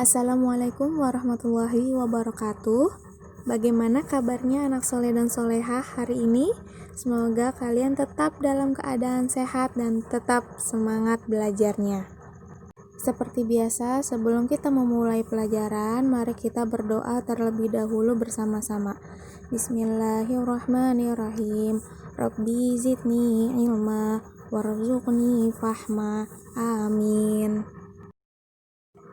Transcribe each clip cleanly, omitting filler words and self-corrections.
Assalamualaikum warahmatullahi wabarakatuh. Bagaimana kabarnya anak soleh dan solehah hari ini? Semoga kalian tetap dalam keadaan sehat dan tetap semangat belajarnya. Seperti biasa, sebelum kita memulai pelajaran, mari kita berdoa terlebih dahulu bersama-sama. Bismillahirrahmanirrahim. Rabbi zidni ilma warzuqni fahma. Amin.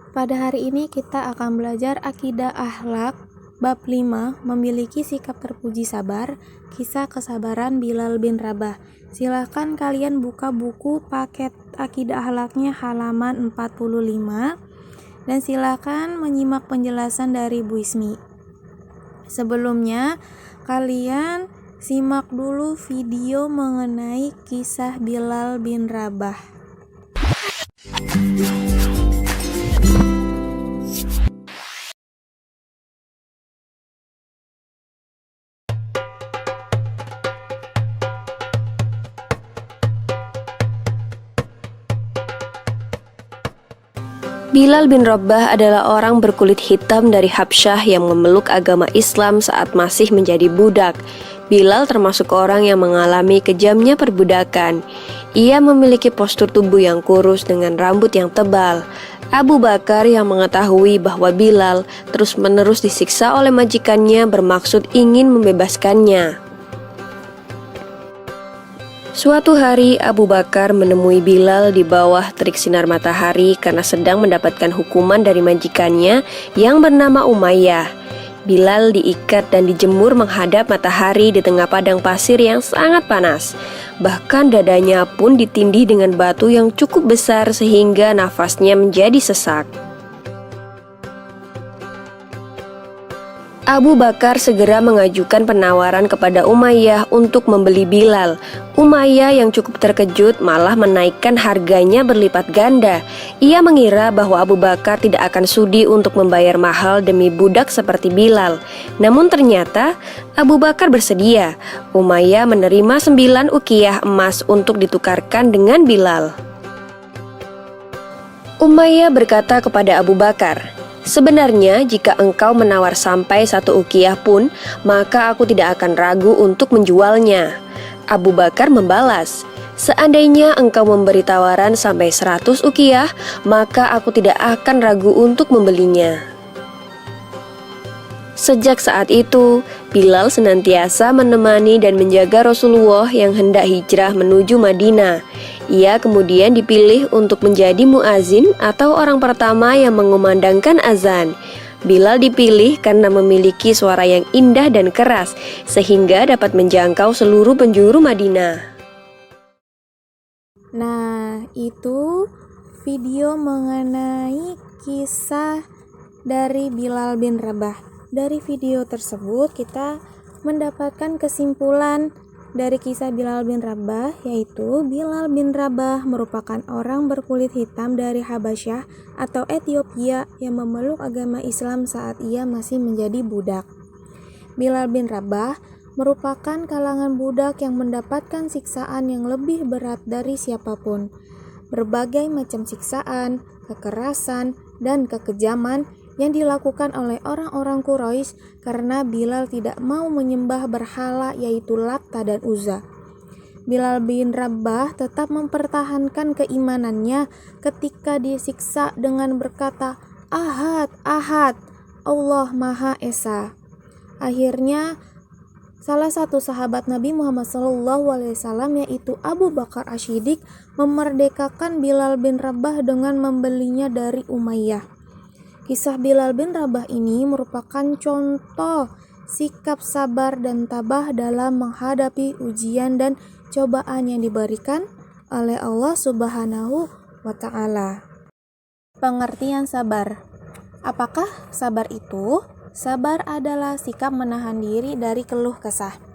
Pada hari ini kita akan belajar akidah akhlak bab 5, memiliki sikap terpuji sabar, kisah kesabaran Bilal bin Rabah. Silahkan kalian buka buku paket akidah akhlaknya halaman 45 dan silahkan menyimak penjelasan dari Bu Ismi. Sebelumnya kalian simak dulu video mengenai kisah Bilal bin Rabah. Bilal bin Rabah adalah orang berkulit hitam dari Habsyah yang memeluk agama Islam saat masih menjadi budak. Bilal termasuk orang yang mengalami kejamnya perbudakan. Ia memiliki postur tubuh yang kurus dengan rambut yang tebal. Abu Bakar yang mengetahui bahwa Bilal terus-menerus disiksa oleh majikannya bermaksud ingin membebaskannya. Suatu hari Abu Bakar menemui Bilal di bawah terik sinar matahari karena sedang mendapatkan hukuman dari majikannya yang bernama Umayyah. Bilal diikat dan dijemur menghadap matahari di tengah padang pasir yang sangat panas. Bahkan dadanya pun ditindih dengan batu yang cukup besar sehingga nafasnya menjadi sesak. Abu Bakar segera mengajukan penawaran kepada Umayyah untuk membeli Bilal. Umayyah yang cukup terkejut malah menaikkan harganya berlipat ganda. Ia mengira bahwa Abu Bakar tidak akan sudi untuk membayar mahal demi budak seperti Bilal. Namun ternyata Abu Bakar bersedia. Umayyah menerima 9 ukiyah emas untuk ditukarkan dengan Bilal. Umayyah berkata kepada Abu Bakar, "Sebenarnya jika engkau menawar sampai 1 ukiyah pun, maka aku tidak akan ragu untuk menjualnya." Abu Bakar membalas, "Seandainya engkau memberi tawaran sampai 100 ukiyah, maka aku tidak akan ragu untuk membelinya." Sejak saat itu, Bilal senantiasa menemani dan menjaga Rasulullah yang hendak hijrah menuju Madinah. Ia kemudian dipilih untuk menjadi muazin atau orang pertama yang mengumandangkan azan. Bilal dipilih karena memiliki suara yang indah dan keras, sehingga dapat menjangkau seluruh penjuru Madinah. Nah, itu video mengenai kisah dari Bilal bin Rabah. Dari video tersebut kita mendapatkan kesimpulan dari kisah Bilal bin Rabah, yaitu Bilal bin Rabah merupakan orang berkulit hitam dari Habasyah atau Ethiopia yang memeluk agama Islam saat ia masih menjadi budak. Bilal bin Rabah merupakan kalangan budak yang mendapatkan siksaan yang lebih berat dari siapapun. Berbagai macam siksaan, kekerasan, dan kekejaman yang dilakukan oleh orang-orang Quraisy karena Bilal tidak mau menyembah berhala yaitu Latta dan Uzza. Bilal bin Rabah tetap mempertahankan keimanannya ketika disiksa dengan berkata, "Ahad, Ahad, Allah Maha Esa." Akhirnya salah satu sahabat Nabi Muhammad SAW yaitu Abu Bakar Ash-Shiddiq memerdekakan Bilal bin Rabah dengan membelinya dari Umayyah. Kisah Bilal bin Rabah ini merupakan contoh sikap sabar dan tabah dalam menghadapi ujian dan cobaan yang diberikan oleh Allah Subhanahu wa Ta'ala. Pengertian sabar. Apakah sabar itu? Sabar adalah sikap menahan diri dari keluh kesah.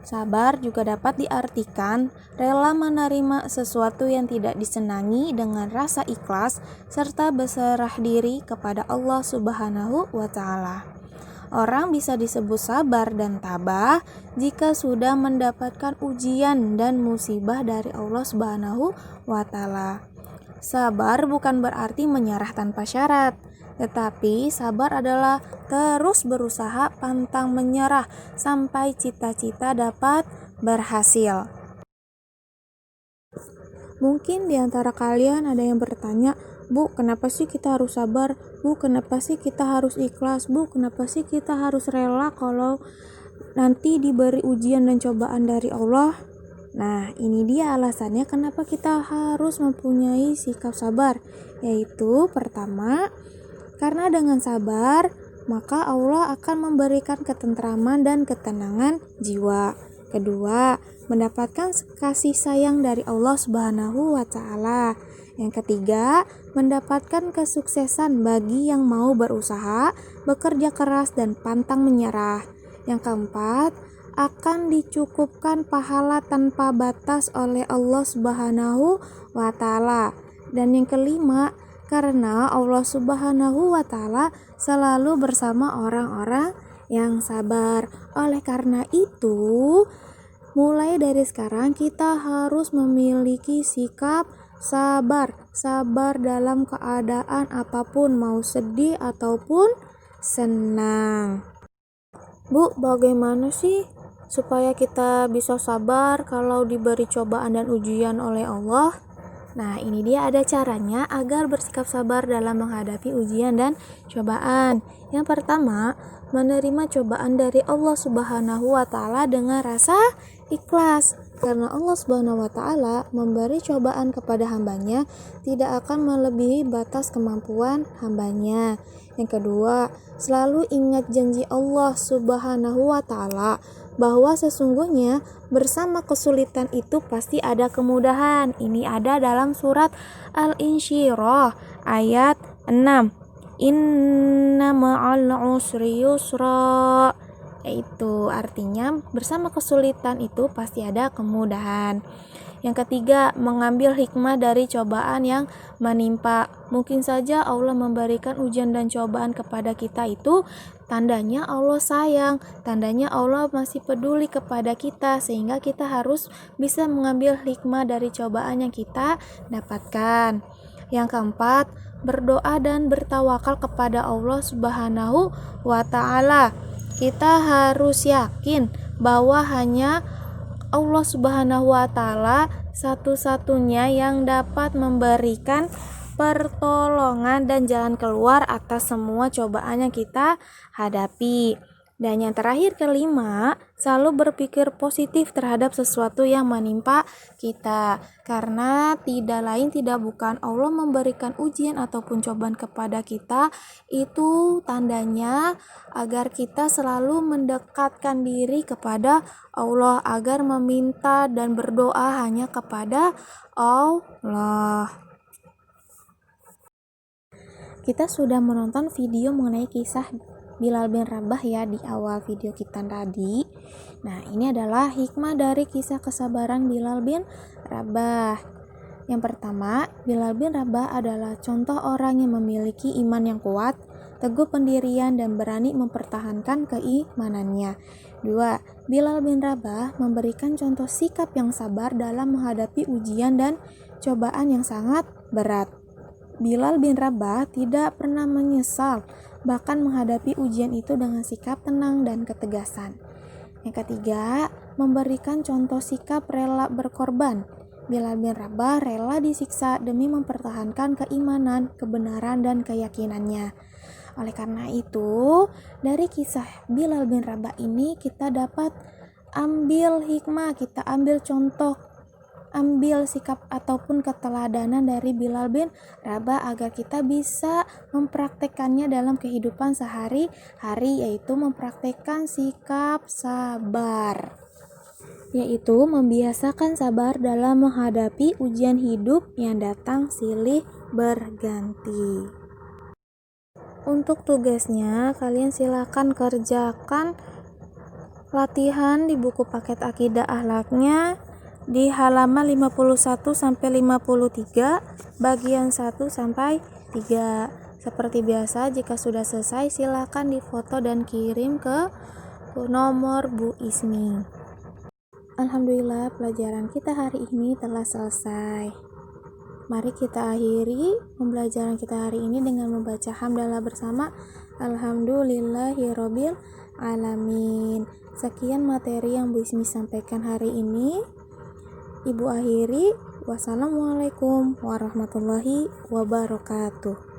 Sabar juga dapat diartikan rela menerima sesuatu yang tidak disenangi dengan rasa ikhlas serta berserah diri kepada Allah Subhanahu wa Ta'ala. Orang bisa disebut sabar dan tabah jika sudah mendapatkan ujian dan musibah dari Allah Subhanahu wa Ta'ala. Sabar bukan berarti menyerah tanpa syarat. Tetapi sabar adalah terus berusaha pantang menyerah sampai cita-cita dapat berhasil. Mungkin di antara kalian ada yang bertanya, "Bu, kenapa sih kita harus sabar? Bu, kenapa sih kita harus ikhlas? Bu, kenapa sih kita harus rela kalau nanti diberi ujian dan cobaan dari Allah?" Nah, ini dia alasannya kenapa kita harus mempunyai sikap sabar. Yaitu pertama, karena dengan sabar, maka Allah akan memberikan ketentraman dan ketenangan jiwa. Kedua, mendapatkan kasih sayang dari Allah Subhanahu wa Ta'ala. Yang ketiga, mendapatkan kesuksesan bagi yang mau berusaha, bekerja keras dan pantang menyerah. Yang keempat, akan dicukupkan pahala tanpa batas oleh Allah Subhanahu wa Ta'ala. Dan yang kelima, karena Allah Subhanahu wa Ta'ala selalu bersama orang-orang yang sabar. Oleh karena itu, mulai dari sekarang kita harus memiliki sikap sabar dalam keadaan apapun, mau sedih ataupun senang. Bu, bagaimana sih supaya kita bisa sabar kalau diberi cobaan dan ujian oleh Allah? Nah, ini dia ada caranya agar bersikap sabar dalam menghadapi ujian dan cobaan. Yang pertama, menerima cobaan dari Allah Subhanahu wa Ta'ala dengan rasa ikhlas. Karena Allah Subhanahu wa Ta'ala memberi cobaan kepada hambanya tidak akan melebihi batas kemampuan hambanya. Yang kedua, selalu ingat janji Allah Subhanahu wa Ta'ala bahwa sesungguhnya bersama kesulitan itu pasti ada kemudahan. Ini ada dalam surat Al-Insyirah ayat 6. Inna ma'al usri yusra. Itu artinya bersama kesulitan itu pasti ada kemudahan. Yang ketiga, mengambil hikmah dari cobaan yang menimpa. Mungkin saja Allah memberikan ujian dan cobaan kepada kita itu tandanya Allah sayang, tandanya Allah masih peduli kepada kita, sehingga kita harus bisa mengambil hikmah dari cobaan yang kita dapatkan. Yang keempat, berdoa dan bertawakal kepada Allah Subhanahu wa Ta'ala. Kita harus yakin bahwa hanya Allah Subhanahu wa Ta'ala satu-satunya yang dapat memberikan pertolongan dan jalan keluar atas semua cobaan yang kita hadapi. Dan yang terakhir, kelima, selalu berpikir positif terhadap sesuatu yang menimpa kita. Karena tidak bukan Allah memberikan ujian ataupun cobaan kepada kita, itu tandanya agar kita selalu mendekatkan diri kepada Allah, agar meminta dan berdoa hanya kepada Allah. Kita sudah menonton video mengenai kisah Bilal bin Rabah ya di awal video kita tadi. Nah, ini adalah hikmah dari kisah kesabaran Bilal bin Rabah. Yang pertama, Bilal bin Rabah adalah contoh orang yang memiliki iman yang kuat, teguh pendirian dan berani mempertahankan keimanannya. 2. Bilal bin Rabah memberikan contoh sikap yang sabar dalam menghadapi ujian dan cobaan yang sangat berat. Bilal bin Rabah tidak pernah menyesal, bahkan menghadapi ujian itu dengan sikap tenang dan ketegasan. Yang ketiga, memberikan contoh sikap rela berkorban. Bilal bin Rabah rela disiksa demi mempertahankan keimanan, kebenaran, dan keyakinannya. Oleh karena itu, dari kisah Bilal bin Rabah ini kita dapat ambil hikmah, kita ambil contoh, ambil sikap ataupun keteladanan dari Bilal bin Rabah agar kita bisa mempraktekannya dalam kehidupan sehari-hari, yaitu mempraktekkan sikap sabar, yaitu membiasakan sabar dalam menghadapi ujian hidup yang datang silih berganti. Untuk tugasnya, kalian silakan kerjakan latihan di buku paket akidah akhlaknya di halaman 51 sampai 53, bagian 1 sampai 3. Seperti biasa, jika sudah selesai silakan difoto dan kirim ke nomor Bu Ismi. Alhamdulillah, pelajaran kita hari ini telah selesai. Mari kita akhiri pembelajaran kita hari ini dengan membaca hamdalah bersama. Alhamdulillahirabbil alamin. Sekian materi yang Bu Ismi sampaikan hari ini. Ibu akhiri. Wassalamualaikum warahmatullahi wabarakatuh.